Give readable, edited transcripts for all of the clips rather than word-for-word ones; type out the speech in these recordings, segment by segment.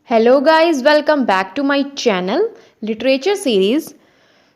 Hello guys, welcome back to my channel Literature Series.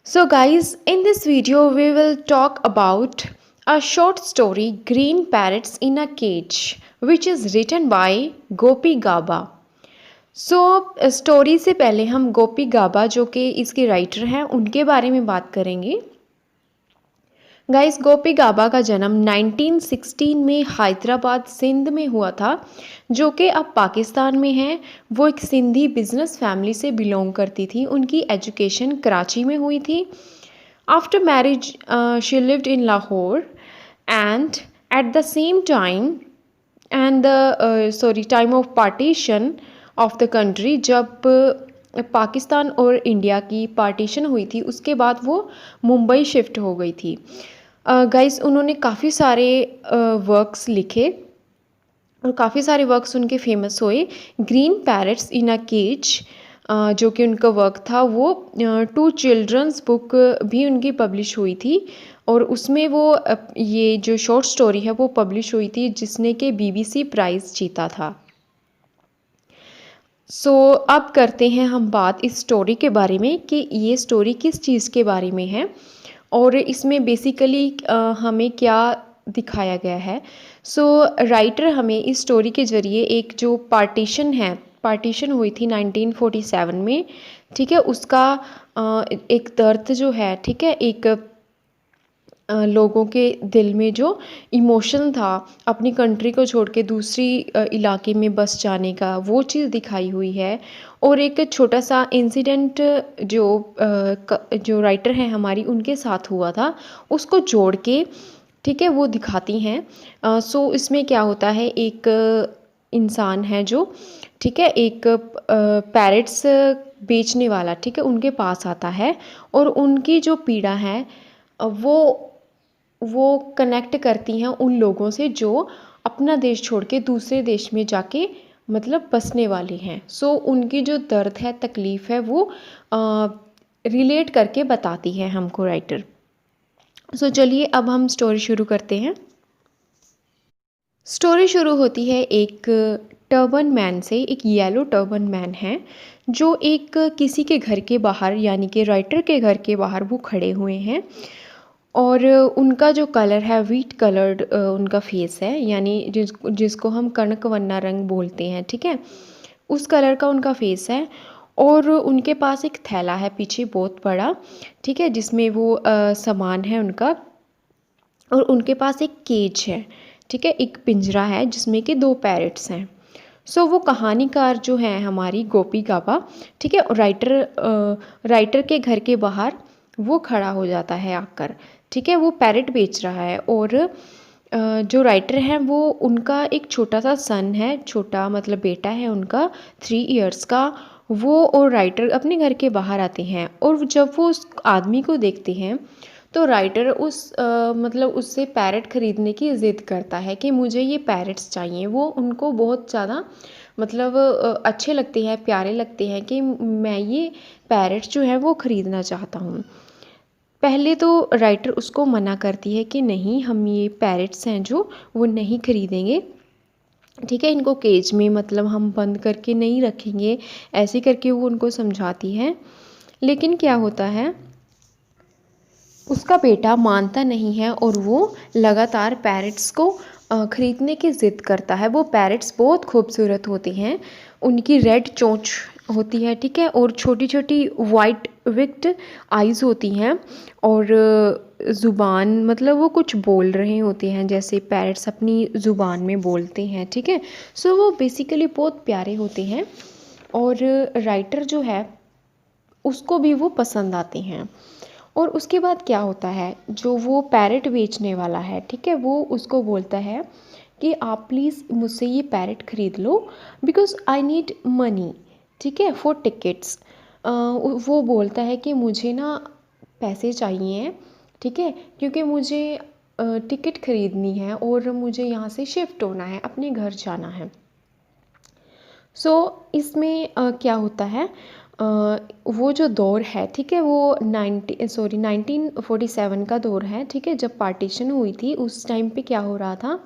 So guys, in this video we will talk about a short story Green Parrots in a Cage which is written by Gopi Gaba. Story से पहले हम गोपी गाबा जो कि इसके writer हैं उनके बारे में बात करेंगे। गाइस, गोपी गाबा का जन्म 1916 में हैदराबाद सिंध में हुआ था, जो कि अब पाकिस्तान में है। वो एक सिंधी बिजनेस फैमिली से बिलोंग करती थी। उनकी एजुकेशन कराची में हुई थी। After marriage she lived in Lahore and at the same time time of partition of the country, जब पाकिस्तान और इंडिया की पार्टीशन हुई थी उसके बाद वो मुंबई शिफ्ट हो गई थी। गाइस, उन्होंने काफ़ी सारे वर्क्स लिखे और काफ़ी सारे वर्क्स उनके फेमस हुए। Green parrots in a cage जो कि उनका वर्क था, वो 2 चिल्ड्रंस बुक भी उनकी पब्लिश हुई थी और उसमें वो ये जो शॉर्ट स्टोरी है वो पब्लिश हुई थी, जिसने कि BBC प्राइज़ जीता था। अब करते हैं हम बात इस स्टोरी के बारे में कि ये स्टोरी किस चीज़ के बारे में है और इसमें बेसिकली हमें क्या दिखाया गया है। राइटर हमें इस स्टोरी के ज़रिए एक जो पार्टीशन हुई थी 1947 में, ठीक है, उसका एक दर्द जो है, ठीक है, एक लोगों के दिल में जो इमोशन था अपनी कंट्री को छोड़ के दूसरी इलाके में बस जाने का, वो चीज़ दिखाई हुई है। और एक छोटा सा इंसिडेंट जो राइटर हैं हमारी उनके साथ हुआ था, उसको जोड़ के, ठीक है, वो दिखाती हैं। इसमें क्या होता है, एक इंसान है जो, ठीक है, एक पैरट्स बेचने वाला, ठीक है, उनके पास आता है और उनकी जो पीड़ा है वो कनेक्ट करती हैं उन लोगों से जो अपना देश छोड़ के दूसरे देश में जाके मतलब बसने वाले हैं। उनकी जो दर्द है, तकलीफ़ है, वो रिलेट करके बताती है हमको राइटर। चलिए अब हम स्टोरी शुरू करते हैं। स्टोरी शुरू होती है एक टर्बन मैन से। एक येलो टर्बन मैन है जो एक किसी के घर के बाहर, यानी कि राइटर के घर के बाहर वो खड़े हुए हैं और उनका जो कलर है व्हीट कलर्ड उनका फेस है, यानी जिसको हम कनक वन्ना रंग बोलते हैं, ठीक है, उस कलर का उनका फेस है। और उनके पास एक थैला है पीछे बहुत बड़ा, ठीक है, जिसमें वो सामान है उनका। और उनके पास एक केज है, ठीक है, एक पिंजरा है जिसमें कि 2 पैरट्स हैं। वो कहानीकार जो है हमारी गोपी गाबा, ठीक है, राइटर के घर के बाहर वो खड़ा हो जाता है आकर, ठीक है, वो पैरट बेच रहा है। और जो राइटर हैं वो, उनका एक छोटा सा सन है, छोटा मतलब बेटा है उनका 3 इयर्स का। वो और राइटर अपने घर के बाहर आते हैं और जब वो उस आदमी को देखते हैं तो राइटर मतलब उससे पैरट ख़रीदने की ज़िद करता है कि मुझे ये पैरट्स चाहिए। वो उनको बहुत ज़्यादा मतलब अच्छे लगते हैं, प्यारे लगते हैं कि मैं ये पैरट्स जो है वो ख़रीदना चाहता हूँ। पहले तो राइटर उसको मना करती है कि नहीं, हम ये पैरट्स हैं जो वो नहीं ख़रीदेंगे, ठीक है, इनको केज में मतलब हम बंद करके नहीं रखेंगे, ऐसे करके वो उनको समझाती है। लेकिन क्या होता है, उसका बेटा मानता नहीं है और वो लगातार पैरट्स को ख़रीदने की ज़िद करता है। वो पैरट्स बहुत खूबसूरत होती हैं, उनकी रेड चोंच होती है, ठीक है, और छोटी छोटी वाइट विक्ट आइज़ होती हैं और ज़ुबान मतलब वो कुछ बोल रहे होते हैं जैसे पैरट्स अपनी ज़ुबान में बोलते हैं, ठीक है। वो बेसिकली बहुत प्यारे होते हैं और राइटर जो है उसको भी वो पसंद आते हैं। और उसके बाद क्या होता है, जो वो पैरट बेचने वाला है, ठीक है, वो उसको बोलता है कि आप प्लीज़ मुझसे ये पैरट ख़रीद लो बिकॉज़ आई नीड मनी, ठीक है, फॉर टिकट्स। वो बोलता है कि मुझे ना पैसे चाहिए, ठीक है, क्योंकि मुझे टिकट ख़रीदनी है और मुझे यहाँ से शिफ्ट होना है, अपने घर जाना है। इसमें क्या होता है, वो जो दौर है, ठीक है, वो 1947 का दौर है, ठीक है, जब पार्टीशन हुई थी उस टाइम पे क्या हो रहा था,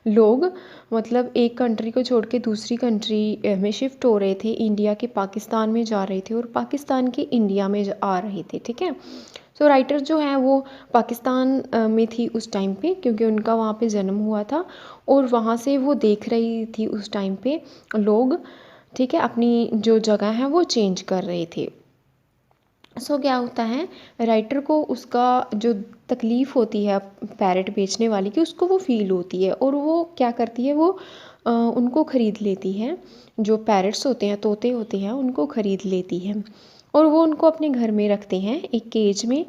लोग मतलब एक कंट्री को छोड़ के दूसरी कंट्री में शिफ्ट हो रहे थे, इंडिया के पाकिस्तान में जा रहे थे और पाकिस्तान के इंडिया में आ रहे थे, ठीक है। सो राइटर जो है वो पाकिस्तान में थी उस टाइम पे, क्योंकि उनका वहाँ पे जन्म हुआ था और वहाँ से वो देख रही थी उस टाइम पे लोग, ठीक है, अपनी जो जगह है वो चेंज कर रहे थे। सो क्या होता है, राइटर को उसका जो तकलीफ़ होती है पैरेट बेचने वाली की, उसको वो फ़ील होती है और वो क्या करती है, वो उनको ख़रीद लेती है। जो पैरेट्स होते हैं, तोते होते हैं, उनको ख़रीद लेती है और वो उनको अपने घर में रखते हैं, एक केज में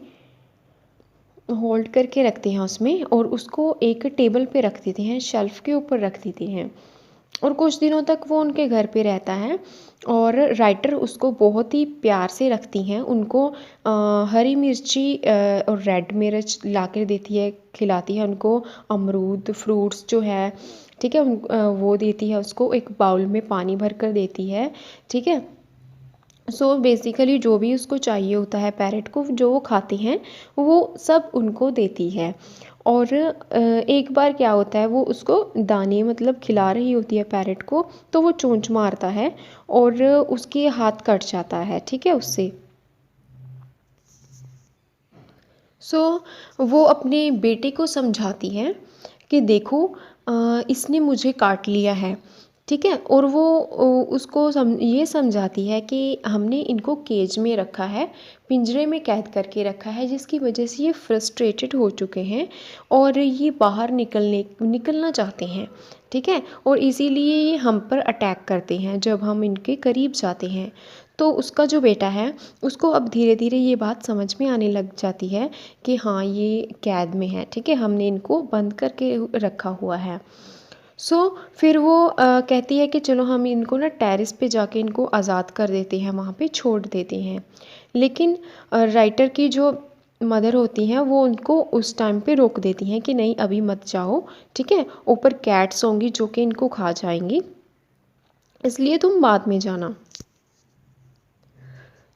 होल्ड करके रखते हैं उसमें, और उसको एक टेबल पे रख देते हैं, शेल्फ़ के ऊपर रख देते हैं और कुछ दिनों तक वो उनके घर पे रहता है। और राइटर उसको बहुत ही प्यार से रखती हैं, उनको हरी मिर्ची और रेड मिर्च ला कर देती है, खिलाती है उनको, अमरूद फ्रूट्स जो है, ठीक है, वो देती है उसको, एक बाउल में पानी भर कर देती है, ठीक है। सो बेसिकली जो भी उसको चाहिए होता है पैरेट को, जो वो खाते हैं वो सब उनको देती है। और एक बार क्या होता है, वो उसको दाने मतलब खिला रही होती है पैरेट को, तो वो चोंच मारता है और उसके हाथ कट जाता है, ठीक है, उससे। सो वो अपने बेटे को समझाती है कि देखो इसने मुझे काट लिया है, ठीक है, और वो उसको ये समझाती है कि हमने इनको केज में रखा है, पिंजरे में कैद करके रखा है, जिसकी वजह से ये फ्रस्ट्रेटेड हो चुके हैं और ये बाहर निकलना चाहते हैं, ठीक है, और इसीलिए ये हम पर अटैक करते हैं जब हम इनके करीब जाते हैं। तो उसका जो बेटा है, उसको अब धीरे धीरे ये बात समझ में आने लग जाती है कि हाँ ये कैद में है, ठीक है, हमने इनको बंद करके रखा हुआ है। सो फिर वो कहती है कि चलो हम इनको ना टेरेस पे जाके इनको आज़ाद कर देते हैं, वहाँ पे छोड़ देते हैं। लेकिन राइटर की जो मदर होती हैं वो उनको उस टाइम पे रोक देती हैं कि नहीं अभी मत जाओ, ठीक है, ऊपर कैट्स होंगी जो कि इनको खा जाएंगी, इसलिए तुम बाद में जाना।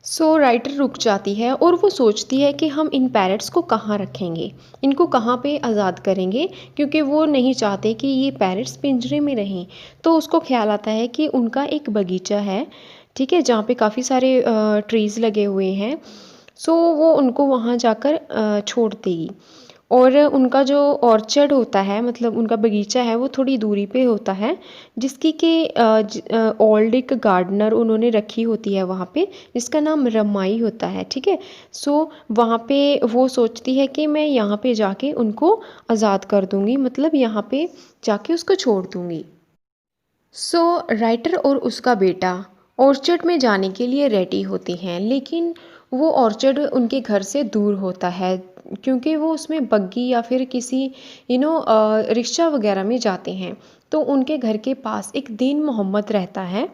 सो राइटर रुक जाती है और वो सोचती है कि हम इन पैरट्स को कहाँ रखेंगे, इनको कहाँ पे आज़ाद करेंगे, क्योंकि वो नहीं चाहते कि ये पैरट्स पिंजरे में रहें। तो उसको ख्याल आता है कि उनका एक बगीचा है, ठीक है, जहाँ पे काफ़ी सारे ट्रीज़ लगे हुए हैं। सो वो उनको वहाँ जाकर छोड़ देगी। और उनका जो ऑर्चर्ड होता है, मतलब उनका बगीचा है, वो थोड़ी दूरी पे होता है, जिसकी कि ओल्ड एक गार्डनर उन्होंने रखी होती है वहाँ पे, जिसका नाम रमाई होता है, ठीक है। सो वहाँ पे वो सोचती है कि मैं यहाँ पे जाके उनको आज़ाद कर दूँगी, मतलब यहाँ पे जाके उसको छोड़ दूँगी। सो राइटर और उसका बेटा ऑर्चर्ड में जाने के लिए रेडी होते हैं, लेकिन वो ऑर्चर्ड उनके घर से दूर होता है, क्योंकि वो उसमें बग्गी या फिर किसी रिक्शा वगैरह में जाते हैं। तो उनके घर के पास एक दीन मोहम्मद रहता है,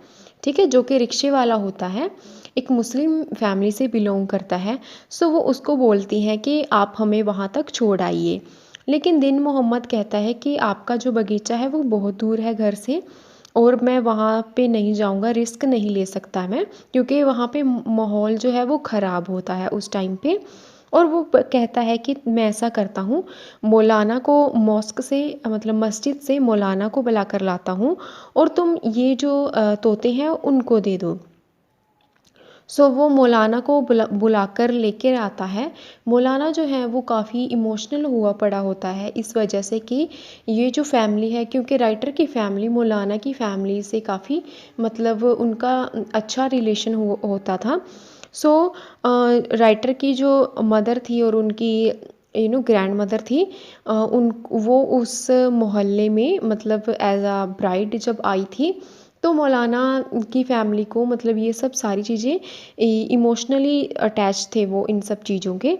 ठीक है, जो कि रिक्शे वाला होता है, एक मुस्लिम फैमिली से बिलोंग करता है। सो वो उसको बोलती हैं कि आप हमें वहाँ तक छोड़ आइए, लेकिन दीन मोहम्मद कहता है कि आपका जो बगीचा है वो बहुत दूर है घर से और मैं वहाँ पे नहीं जाऊँगा, रिस्क नहीं ले सकता मैं, क्योंकि वहाँ पे माहौल जो है वो ख़राब होता है उस टाइम पे। और वो कहता है कि मैं ऐसा करता हूँ, मौलाना को मॉस्क से मतलब मस्जिद से मौलाना को बुला कर लाता हूँ और तुम ये जो तोते हैं उनको दे दो। सो वो मौलाना को बुलाकर लेकर आता है। मौलाना जो है वो काफ़ी इमोशनल हुआ पड़ा होता है इस वजह से कि ये जो फैमिली है, क्योंकि राइटर की फ़ैमिली मौलाना की फ़ैमिली से काफ़ी मतलब उनका अच्छा रिलेशन होता था। सो राइटर की जो मदर थी और उनकी ग्रैंड मदर थी, उन वो उस मोहल्ले में मतलब एज आ ब्राइड जब आई थी, तो मौलाना की फ़ैमिली को मतलब ये सब सारी चीज़ें इमोशनली अटैच थे वो इन सब चीज़ों के।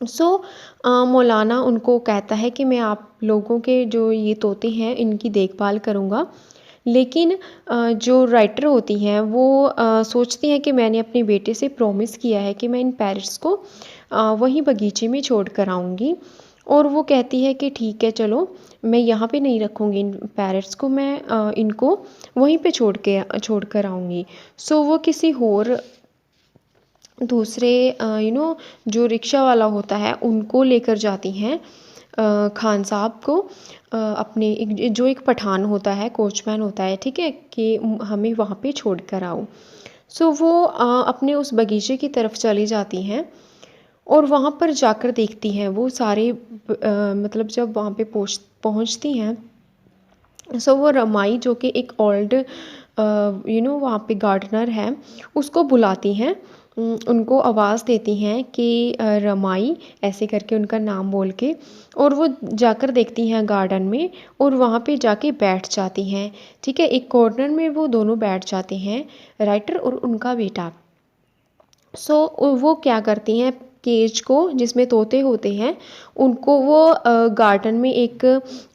सो मौलाना उनको कहता है कि मैं आप लोगों के जो ये तोते हैं इनकी देखभाल करूँगा, लेकिन जो राइटर होती हैं वो सोचती हैं कि मैंने अपने बेटे से प्रॉमिस किया है कि मैं इन पैरट्स को वहीं बगीचे में छोड़ कर आऊँगी, और वो कहती है कि ठीक है चलो, मैं यहाँ पे नहीं रखूँगी इन पैरट्स को, मैं इनको वहीं पे छोड़ कर आऊँगी। सो वो किसी और दूसरे जो रिक्शा वाला होता है उनको लेकर जाती हैं खान साहब को अपने एक पठान होता है, कोचमैन होता है, ठीक है, कि हमें वहाँ पे छोड़ कर आओ। सो वो अपने उस बगीचे की तरफ चली जाती हैं और वहाँ पर जाकर देखती हैं वो सारे मतलब जब वहाँ पे पहुँचती हैं, सो वो रमाई जो कि एक ओल्ड वहाँ पे गार्डनर है, उसको बुलाती हैं। उनको आवाज़ देती हैं कि रमाई, ऐसे करके उनका नाम बोल के, और वो जाकर देखती हैं गार्डन में और वहाँ पे जाके बैठ जाती हैं। ठीक है, एक कॉर्नर में वो दोनों बैठ जाते हैं, राइटर और उनका बेटा। सो वो क्या करती हैं, केज को जिसमें तोते होते हैं उनको वो गार्डन में एक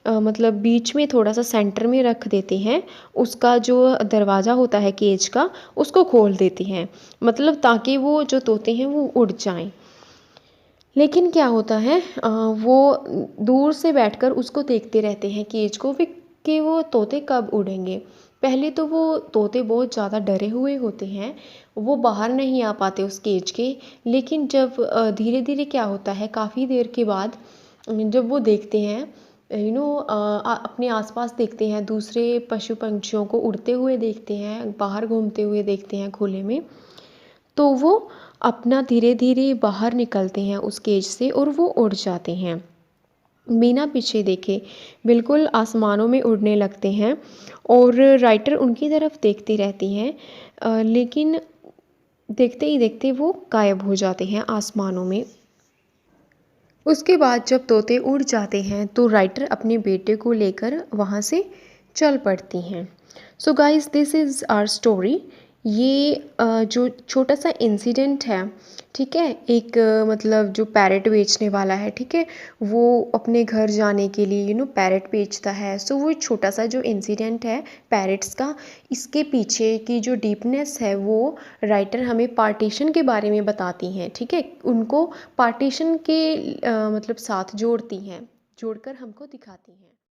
मतलब बीच में थोड़ा सा सेंटर में रख देते हैं। उसका जो दरवाज़ा होता है केज का, उसको खोल देती हैं, मतलब ताकि वो जो तोते हैं वो उड़ जाएं। लेकिन क्या होता है, वो दूर से बैठकर उसको देखते रहते हैं केज को कि वो तोते कब उड़ेंगे। पहले तो वो तोते बहुत ज़्यादा डरे हुए होते हैं, वो बाहर नहीं आ पाते उस केज के। लेकिन जब धीरे धीरे क्या होता है, काफ़ी देर के बाद जब वो देखते हैं, अपने आसपास देखते हैं, दूसरे पशु पंछियों को उड़ते हुए देखते हैं, बाहर घूमते हुए देखते हैं खुले में, तो वो अपना धीरे धीरे बाहर निकलते हैं उस केज से और वो उड़ जाते हैं बिना पीछे देखे, बिल्कुल आसमानों में उड़ने लगते हैं। और राइटर उनकी तरफ देखती रहती हैं, लेकिन देखते ही देखते वो गायब हो जाते हैं आसमानों में। उसके बाद जब तोते उड़ जाते हैं तो राइटर अपने बेटे को लेकर वहाँ से चल पड़ती हैं। So guys, this is our story. ये जो छोटा सा इंसिडेंट है, ठीक है, एक मतलब जो पैरेट बेचने वाला है, ठीक है, वो अपने घर जाने के लिए पैरेट बेचता है। सो वो छोटा सा जो इंसिडेंट है पैरेट्स का, इसके पीछे की जो डीपनेस है वो राइटर हमें पार्टीशन के बारे में बताती हैं, ठीक है, उनको पार्टीशन के मतलब साथ जोड़ती हैं, जोड़कर हमको दिखाती हैं।